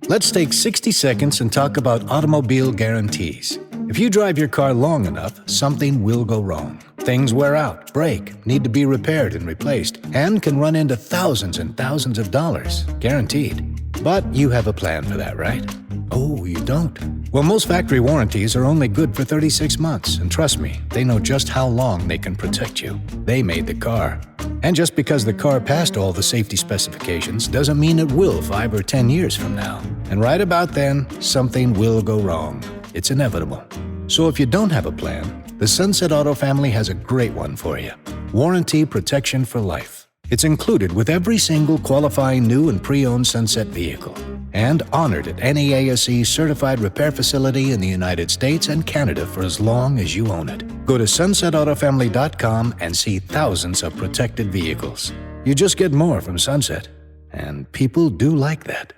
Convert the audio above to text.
Let's take 60 seconds and talk about automobile guarantees. If you drive your car long enough, something will go wrong. Things wear out, break, need to be repaired and replaced, and can run into thousands and thousands of dollars, guaranteed. But you have a plan for that, right? Oh, you don't? Well, most factory warranties are only good for 36 months, and trust me, they know just how long they can protect you. They made the car. And just because the car passed all the safety specifications doesn't mean it will 5 or 10 years from now. And right about then, something will go wrong. It's inevitable. So if you don't have a plan, the Sunset Auto family has a great one for you. Warranty protection for life. It's included with every single qualifying new and pre-owned Sunset vehicle, and honored at NAASE certified repair facility in the United States and Canada for as long as you own it. Go to sunsetautofamily.com and see thousands of protected vehicles. You just get more from Sunset, and people do like that.